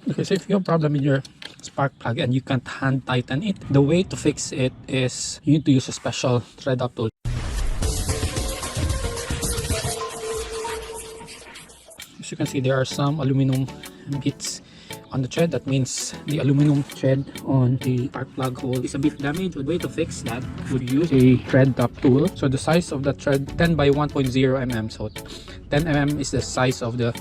Okay, so if you have a problem with your spark plug and you can't hand tighten it, the way to fix it is you need to use a special thread up tool. As you can see, there are some aluminum bits on the thread. That means the aluminum thread on the spark plug hole is a bit damaged. The way to fix that would use a thread top tool. So the size of the thread, 10 by 1.0 mm. So 10 mm is the size of the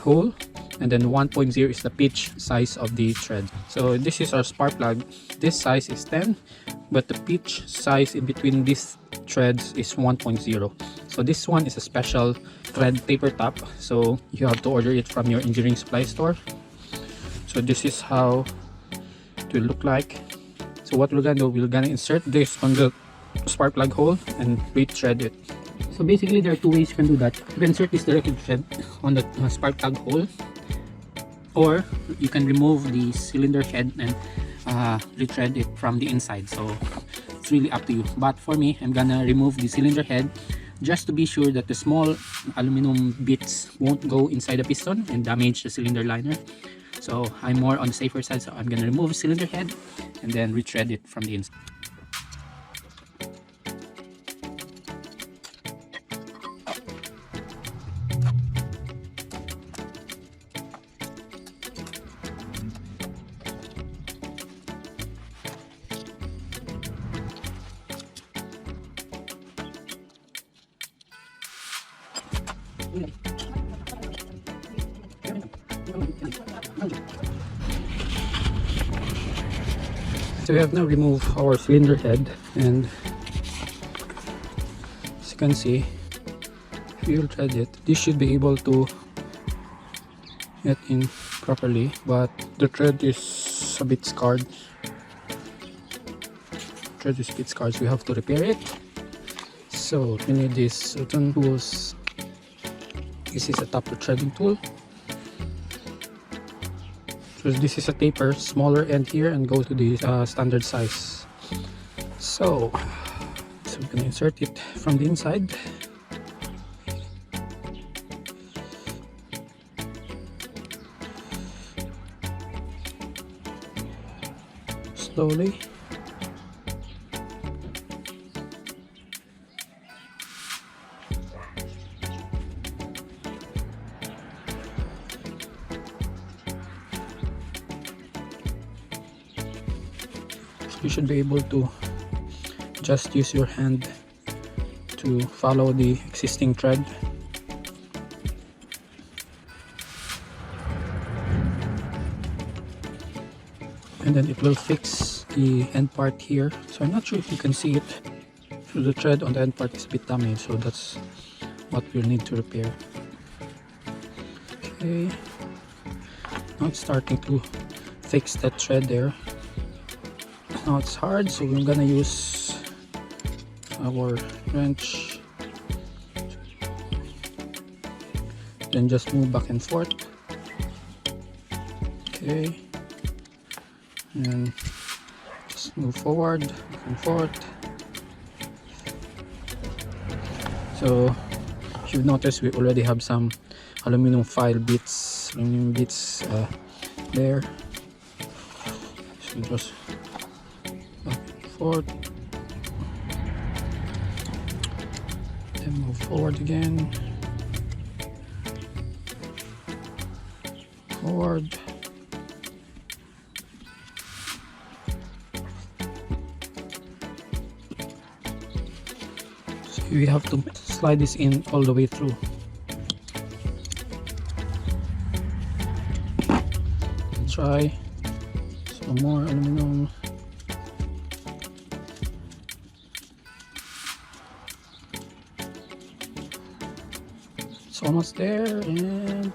hole, and then 1.0 is the pitch size of the thread. So this is our spark plug. This size is 10, but the pitch size in between these threads is 1.0. So this one is a special thread taper top, so you have to order it from your engineering supply store. So this is how it will look like. So what we're gonna do, we're gonna insert this on the spark plug hole and re-thread it. So basically there are two ways you can do that. You can insert this directly thread on the spark plug hole, or you can remove the cylinder head and re-thread it from the inside. So it's really up to you, but for me, I'm gonna remove the cylinder head just to be sure that the small aluminum bits won't go inside the piston and damage the cylinder liner. So I'm more on the safer side, so I'm gonna remove the cylinder head and then re-thread it from the inside. So we have now removed our cylinder head, and as you can see, if you thread it, this should be able to get in properly, but the thread is a bit scarred. So we have to repair it. So we need these certain tools. This is a taper threading tool. So this is a taper, smaller end here, and go to the standard size. So we can insert it from the inside. Slowly. You should be able to just use your hand to follow the existing thread. And then it will fix the end part here. So I'm not sure if you can see it. So the thread on the end part is a bit damaged, so that's what we'll need to repair. Okay, now it's starting to fix that thread there. Now it's hard, so we're gonna use our wrench, then just move back and forth. Okay, and just move forward, back and forth. So if you've noticed, we already have some aluminum bits there. So just forward, then move forward again, forward, so we have to slide this in all the way through. Try some more aluminum. Almost there, and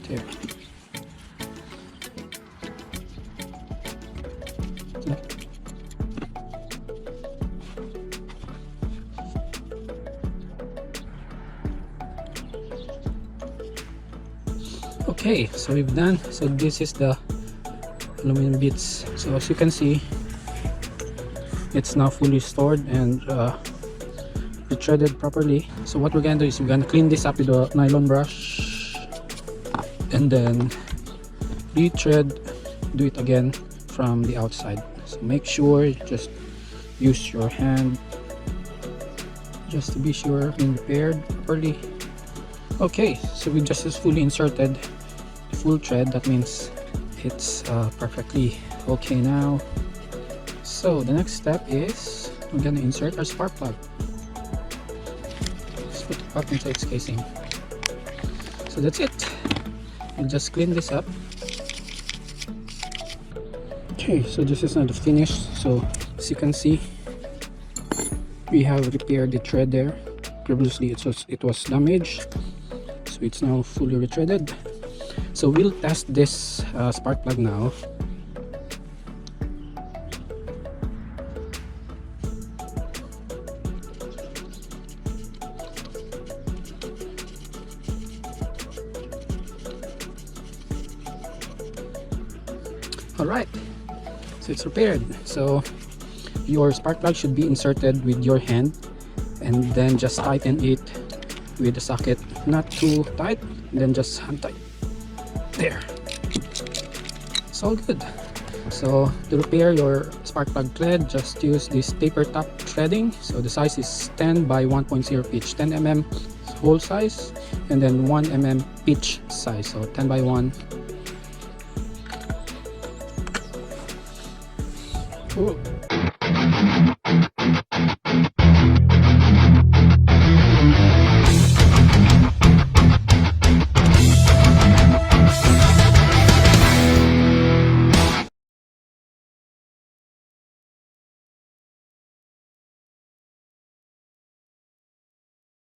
there. Okay, so we've done. So this is the aluminum bits. So as you can see, it's now fully stored and threaded properly. So what we're gonna do is we're gonna clean this up with a nylon brush and then retread, do it again from the outside. So make sure just use your hand just to be sure being repaired properly. Okay, so we just fully inserted the full thread. That means it's perfectly okay now. So the next step is we're gonna insert our spark plug. Let's put it back into its casing. So that's it. We'll just clean this up. Okay, so this is not the finish. So as you can see, we have repaired the thread there. Previously it was damaged, so it's now fully retreaded. So we'll test this spark plug now. Alright, so it's repaired. So your spark plug should be inserted with your hand and then just tighten it with the socket, not too tight, then just hand tight. There, it's all good. So to repair your spark plug thread, just use this taper top threading. So the size is 10 by 1.0 pitch, 10 mm hole size, and then 1 mm pitch size, so 10 by 1. Cool.